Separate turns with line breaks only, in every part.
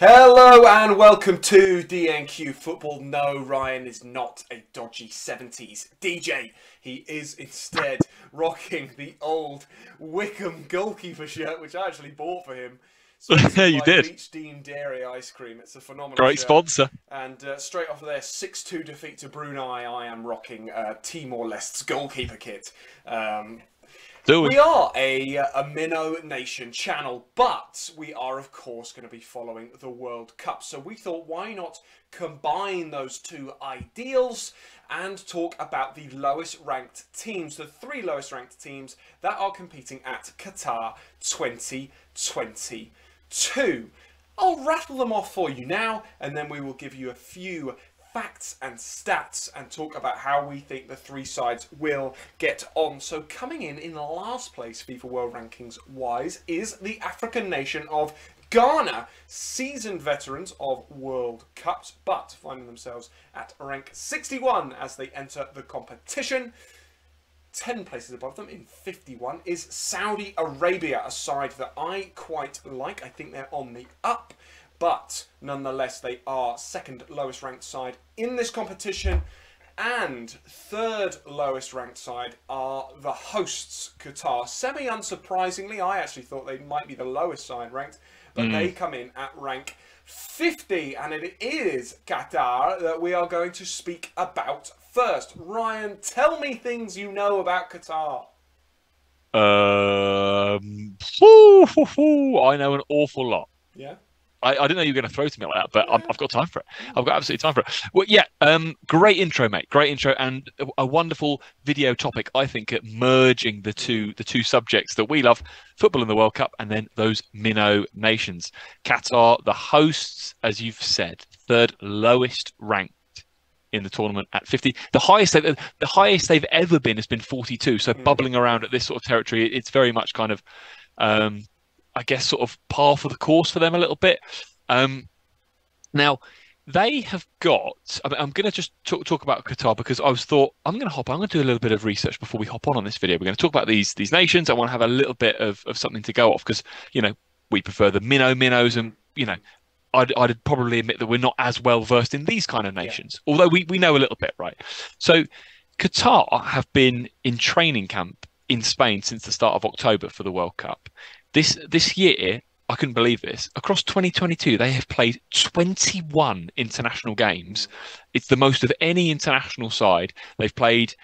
Hello and welcome to DNQ Football. No, Ryan is not a dodgy 70s DJ. He is instead rocking the old Wickham goalkeeper shirt, which I actually bought for him.
Yeah, you
By
did.
Beach Dean Dairy Ice Cream. It's a phenomenal
Great
shirt.
sponsor.
And straight off of their 6-2 defeat to Brunei, I am rocking Timor-Leste's goalkeeper kit. We are a minnow nation channel, but we are of course going to be following the World Cup. So we thought, why not combine those two ideals and talk about the lowest ranked teams, the three lowest ranked teams that are competing at Qatar 2022. I'll rattle them off for you now, and then we will give you a few facts and stats and talk about how we think the three sides will get on. So coming in last place FIFA World Rankings wise is the African nation of Ghana, seasoned veterans of World Cups, but finding themselves at rank 61 as they enter the competition. 10 places above them in 51 is Saudi Arabia, a side that I quite like. I think they're on the up. But nonetheless, they are second lowest ranked side in this competition, and third lowest ranked side are the hosts, Qatar. Semi unsurprisingly, I actually thought they might be the lowest side ranked, but they come in at rank 50, and it is Qatar that we are going to speak about first. Ryan, tell me things you know about Qatar.
I know an awful lot.
Yeah.
I didn't know you were going to throw to me like that, but I've got time for it. I've got absolutely time for it. Well, yeah, great intro, mate. Great intro, and a wonderful video topic, I think, at merging the two subjects that we love: football and the World Cup, and then those minnow nations. Qatar, the hosts, as you've said, third lowest ranked in the tournament at 50. The highest they've ever been has been 42. So bubbling around at this sort of territory, it's very much kind of. I guess sort of par for the course for them a little bit. Now, they have got. I'm going to just talk about Qatar because I'm going to do a little bit of research before we hop on this video. We're going to talk about these nations. I want to have a little bit of something to go off because we prefer the minnows, and I'd probably admit that we're not as well versed in these kind of nations, although we know a little bit, right? So, Qatar have been in training camp in Spain since the start of October for the World Cup. This year, I couldn't believe this. Across 2022, they have played 21 international games. It's the most of any international side. They've played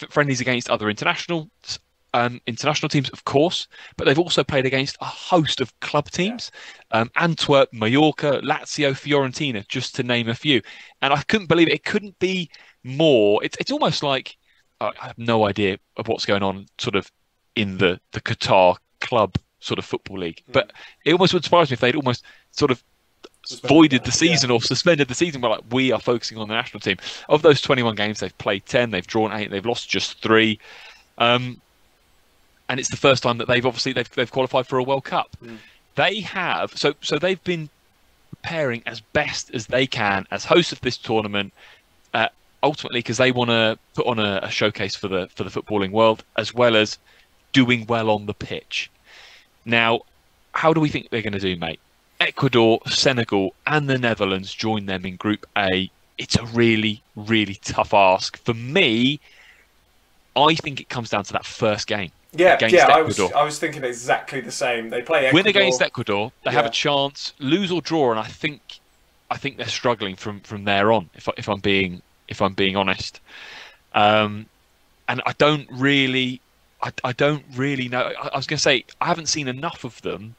friendlies against other international teams, of course, but they've also played against a host of club teams: Antwerp, Mallorca, Lazio, Fiorentina, just to name a few. And I couldn't believe it. It couldn't be more. It's almost like I have no idea of what's going on, sort of in the Qatar club sort of football league, but it almost would surprise me if they'd almost sort of voided the season or suspended the season. But we are focusing on the national team. Of those 21 games, they've played 10, they've drawn 8, they've lost just 3, and it's the first time that they've qualified for a World Cup. They have so they've been preparing as best as they can as hosts of this tournament. Ultimately, because they want to put on a showcase for the footballing world, as well as doing well on the pitch. Now, how do we think they're going to do, mate? Ecuador, Senegal, and the Netherlands join them in Group A. It's a really, really tough ask. For me, I think it comes down to that first game. Against Ecuador.
I was thinking exactly the same. They play Ecuador.
Win against Ecuador, they have a chance. Lose or draw, and I think they're struggling from there on. If I'm being honest, and I don't really know. I was going to say I haven't seen enough of them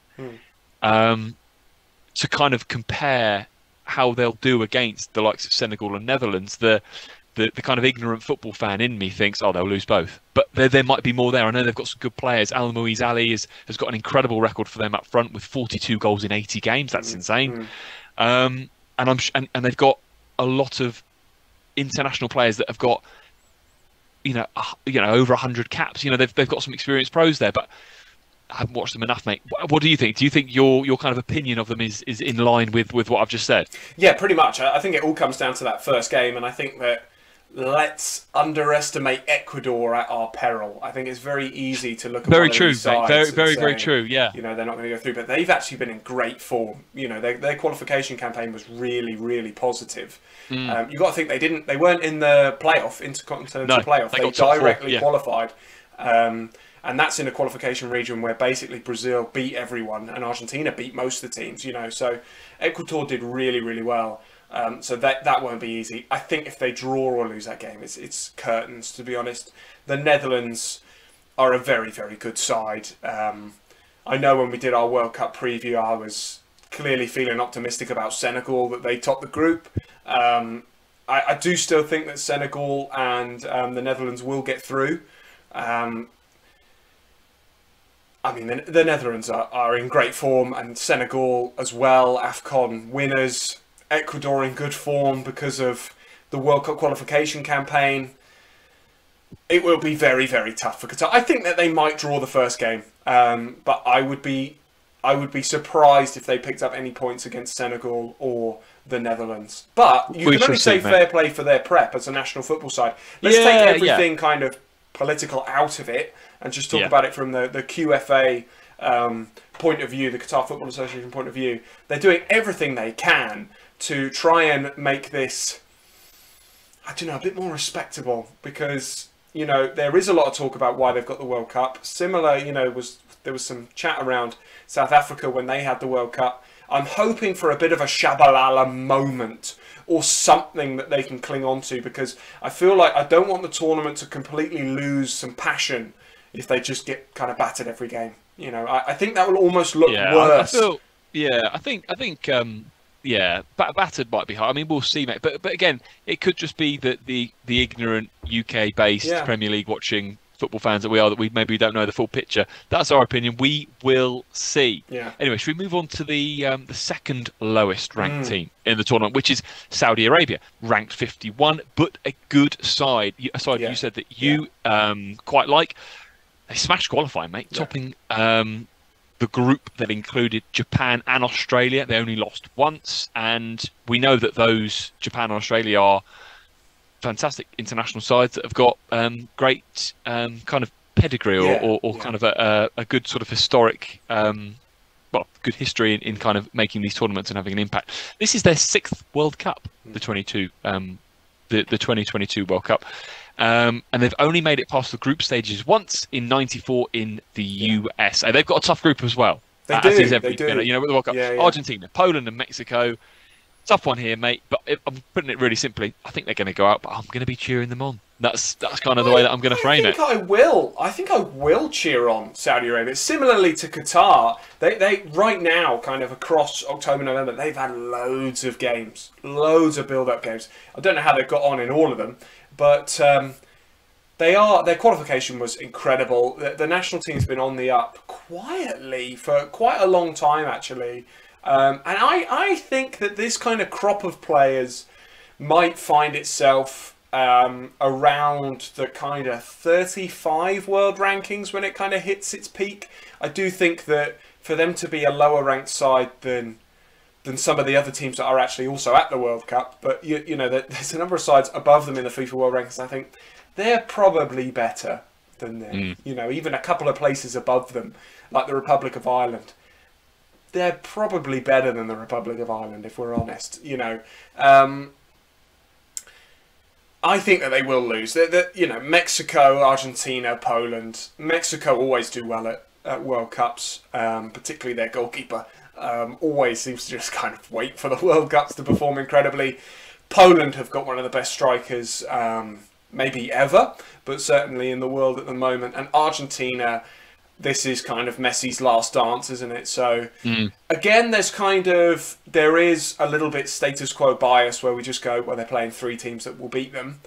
to kind of compare how they'll do against the likes of Senegal and Netherlands. The kind of ignorant football fan in me thinks, oh, they'll lose both. But there might be more there. I know they've got some good players. Al Muiz Ali has got an incredible record for them up front with 42 goals in 80 games. That's insane. And they've got a lot of international players that have got over 100 caps. They've got some experienced pros there, but I haven't watched them enough, mate. What do you think? Do you think your kind of opinion of them is in line with what I've just said?
Yeah, pretty much. I think it all comes down to that first game, and I think that let's underestimate Ecuador at our peril. I think it's very easy to look at
Very
one
true,
of these
mate.
sides
Very,
and
very,
say,
very true. Yeah.
you know, they're not going to go through, but they've actually been in great form. You know, their qualification campaign was really, really positive. You got to think they weren't in the playoff, intercontinental playoff.
they
They
got top four,
directly
yeah.
qualified. And that's in a qualification region where basically Brazil beat everyone and Argentina beat most of the teams, you know. So Ecuador did really, really well. So that won't be easy. I think if they draw or lose that game, it's curtains, to be honest. The Netherlands are a very, very good side. I know when we did our World Cup preview, I was clearly feeling optimistic about Senegal, that they top the group. I do still think that Senegal and the Netherlands will get through. I mean, the Netherlands are in great form, and Senegal as well, AFCON winners. Ecuador in good form because of the World Cup qualification campaign. It will be very, very tough for Qatar. I think that they might draw the first game, but I would be surprised if they picked up any points against Senegal or the Netherlands. But you can only say fair play for their prep as a national football side. Let's take everything kind of political out of it and just talk about it from the QFA point of view, the Qatar Football Association point of view. They're doing everything they can to try and make this, I don't know, a bit more respectable, because, you know, there is a lot of talk about why they've got the World Cup. Similar, you know, there was some chat around South Africa when they had the World Cup. I'm hoping for a bit of a Shabalala moment or something that they can cling on to, because I feel like I don't want the tournament to completely lose some passion if they just get kind of battered every game. You know, I think that will almost look worse.
I think battered might be hard. I mean, we'll see, mate. But again, it could just be that the ignorant UK-based Premier League watching football fans that we maybe don't know the full picture. That's our opinion. We will see. Yeah. Anyway, should we move on to the second lowest ranked team in the tournament, which is Saudi Arabia, ranked 51, but a good side. A side you said that you quite like. They smashed qualifying, mate, topping the group that included Japan and Australia. They only lost once, and we know that those Japan and Australia are fantastic international sides that have got great kind of pedigree or kind of a good sort of historic, good history in kind of making these tournaments and having an impact. This is their 6th World Cup, the 2022 World Cup. And they've only made it past the group stages once, in '94 in the USA. They've got a tough group as well.
They do.
You know, with the World Cup. Argentina, Poland and Mexico. Tough one here, mate. But I'm putting it really simply. I think they're going to go out, but I'm going to be cheering them on. That's kind of the way that I'm going to frame it.
I think I will cheer on Saudi Arabia. Similarly to Qatar, they right now, kind of across October, November, they've had loads of games, loads of build-up games. I don't know how they've got on in all of them, but their qualification was incredible. The national team's been on the up quietly for quite a long time, actually. And I think that this kind of crop of players might find itself around the kind of 35 world rankings when it kind of hits its peak. I do think that for them to be a lower ranked side than some of the other teams that are actually also at the World Cup, but you know, there's a number of sides above them in the FIFA World Rankings. I think they're probably better than them. You know, even a couple of places above them, like the Republic of Ireland. They're probably better than the Republic of Ireland, if we're honest. You know, I think that they will lose. You know, Mexico, Argentina, Poland. Mexico always do well at World Cups, particularly their goalkeeper. Always seems to just kind of wait for the World Cups to perform incredibly. Poland have got one of the best strikers, maybe ever, but certainly in the world at the moment. And Argentina, this is kind of Messi's last dance, isn't it? So again, there is a little bit status quo bias where we just go, well, they're playing 3 teams that will beat them.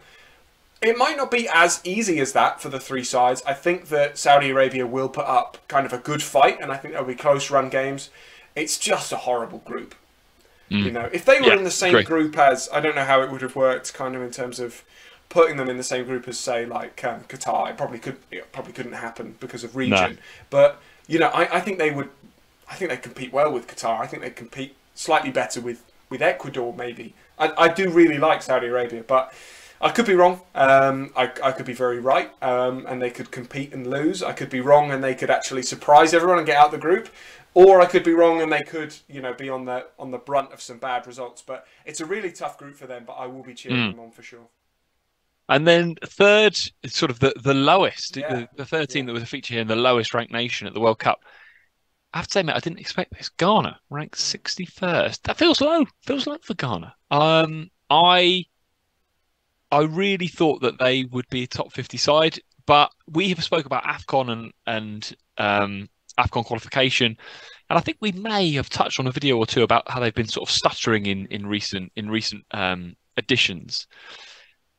It might not be as easy as that for the 3 sides. I think that Saudi Arabia will put up kind of a good fight, and I think there'll be close run games. It's just a horrible group. You know, if they were in the same group as, I don't know how it would have worked kind of in terms of putting them in the same group as, say, like Qatar. It probably couldn't happen because of region. No. But, you know, I think they would, I think they compete well with Qatar. I think they compete slightly better with Ecuador, maybe. I do really like Saudi Arabia, but I could be wrong. I could be very right, and they could compete and lose. I could be wrong, and they could actually surprise everyone and get out the group. Or I could be wrong, and they could, be on the brunt of some bad results. But it's a really tough group for them. But I will be cheering them on for sure.
And then third, sort of the lowest,
Yeah.
the third team that was a feature here, and the lowest ranked nation at the World Cup. I have to say, mate, I didn't expect this. Ghana ranked 61st. That feels low. Feels low for Ghana. I really thought that they would be a top 50 side, but we have spoke about AFCON and AFCON qualification, and I think we may have touched on a video or two about how they've been sort of stuttering in recent editions.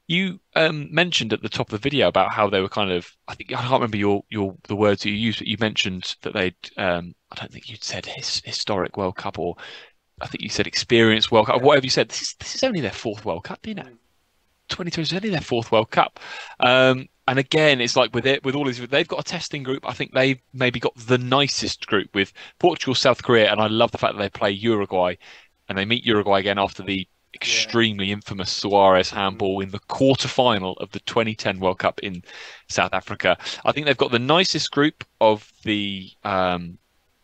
You mentioned at the top of the video about how they were kind of, I can't remember the words you used, but you mentioned that they'd I don't think you'd said historic World Cup, or I think you said experienced World Cup, or whatever you said. This is only their fourth World Cup, you know. 2020 is only their fourth World Cup. And again, it's like with all these, they've got a testing group. I think they've maybe got the nicest group with Portugal, South Korea, and I love the fact that they play Uruguay, and they meet Uruguay again after the extremely infamous Suarez handball in the quarter-final of the 2010 World Cup in South Africa. I think they've got the nicest group of the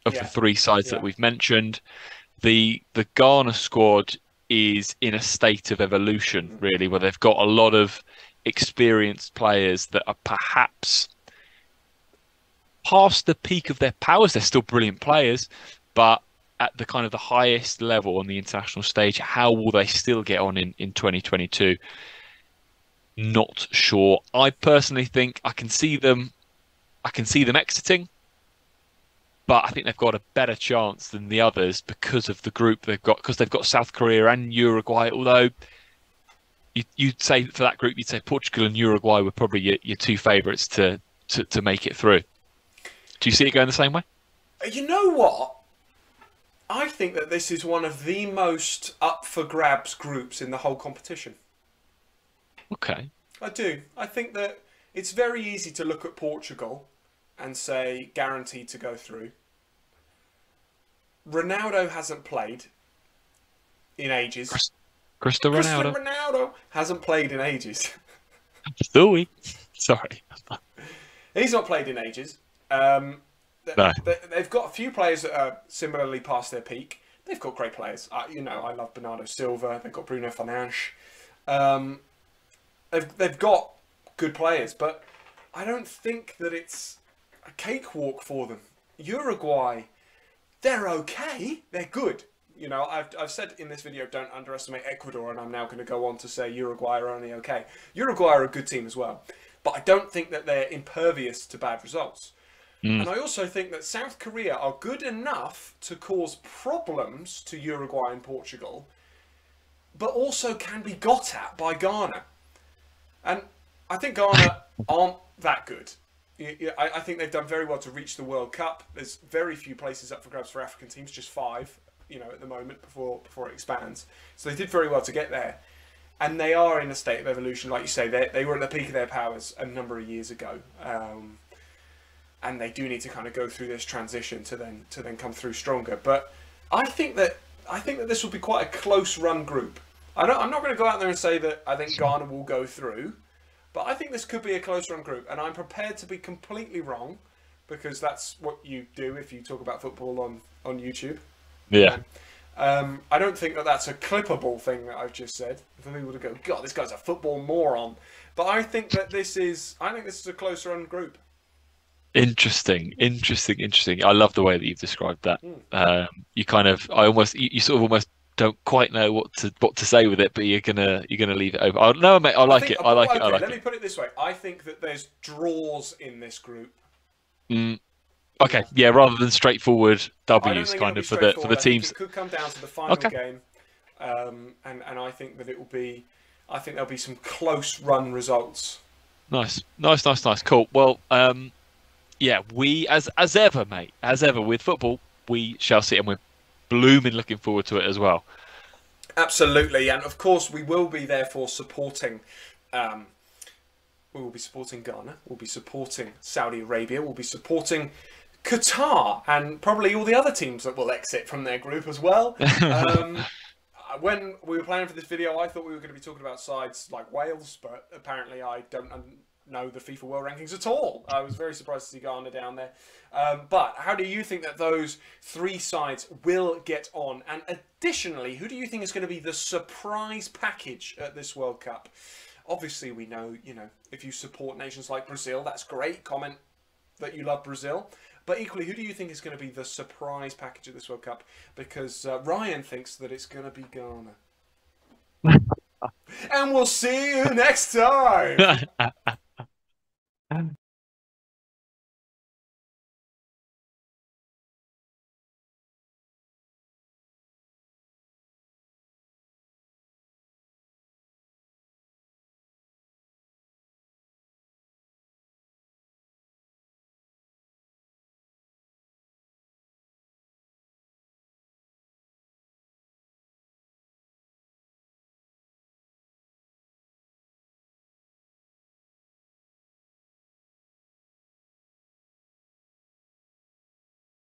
three sides that we've mentioned. The Ghana squad is in a state of evolution, really, where they've got a lot of experienced players that are perhaps past the peak of their powers. They're still brilliant players, but at the kind of the highest level on the international stage, how will they still get on in 2022? Not sure. I personally think I can see them exiting, but I think they've got a better chance than the others because of the group they've got, because they've got South Korea and Uruguay. Although you'd say for that group, you'd say Portugal and Uruguay were probably your two favourites to make it through. Do you see it going the same way?
You know what? I think that this is one of the most up for grabs groups in the whole competition.
Okay.
I do. I think that it's very easy to look at Portugal and say guaranteed to go through. Ronaldo hasn't played in ages.
Cristiano
Ronaldo hasn't played in ages.
Stewie. Sorry.
He's not played in ages.
No.
They've got a few players that are similarly past their peak. They've got great players. I love Bernardo Silva. They've got Bruno Fernandes. They've got good players, but I don't think that it's a cakewalk for them. Uruguay, they're okay. They're good. I've said in this video, don't underestimate Ecuador, and I'm now going to go on to say Uruguay are only okay. Uruguay are a good team as well, but I don't think that they're impervious to bad results. And I also think that South Korea are good enough to cause problems to Uruguay and Portugal, but also can be got at by Ghana. And I think Ghana aren't that good. I think they've done very well to reach the World Cup. There's very few places up for grabs for African teams, just 5, at the moment before it expands. So they did very well to get there. And they are in a state of evolution, like you say. They were at the peak of their powers a number of years ago. And they do need to kind of go through this transition to then come through stronger. But I think that this will be quite a close run group. I'm not going to go out there and say that I think Ghana will go through, but I think this could be a close run group, and I'm prepared to be completely wrong, because that's what you do if you talk about football on YouTube.
Yeah.
I don't think that that's a clippable thing that I've just said for people to go, God, this guy's a football moron. But I think that this is a close run group.
Interesting. I love the way that you've described that. You sort of almost don't quite know what to say with it, but you're gonna leave it open. No, mate, I like it.
Let me put it this way. I think that there's draws in this group.
Okay, yeah, rather than straightforward W's, kind of for the teams.
It could come down to the final game, and I think that there'll be some close run results.
Nice, cool. Well, yeah, we as ever, mate, as ever with football, we shall see, and we're blooming looking forward to it as well.
Absolutely, and of course we will be therefore supporting. We will be supporting Ghana. We'll be supporting Saudi Arabia. We'll be supporting Qatar, and probably all the other teams that will exit from their group as well. when we were planning for this video, I thought we were going to be talking about sides like Wales, but apparently I don't know the FIFA World Rankings at all. I was very surprised to see Ghana down there. But how do you think that those three sides will get on? And additionally, who do you think is going to be the surprise package at this World Cup? Obviously, we know, if you support nations like Brazil, that's great. Comment that you love Brazil. But equally, who do you think is going to be the surprise package at this World Cup? Because Ryan thinks that it's going to be Ghana. And we'll see you next time.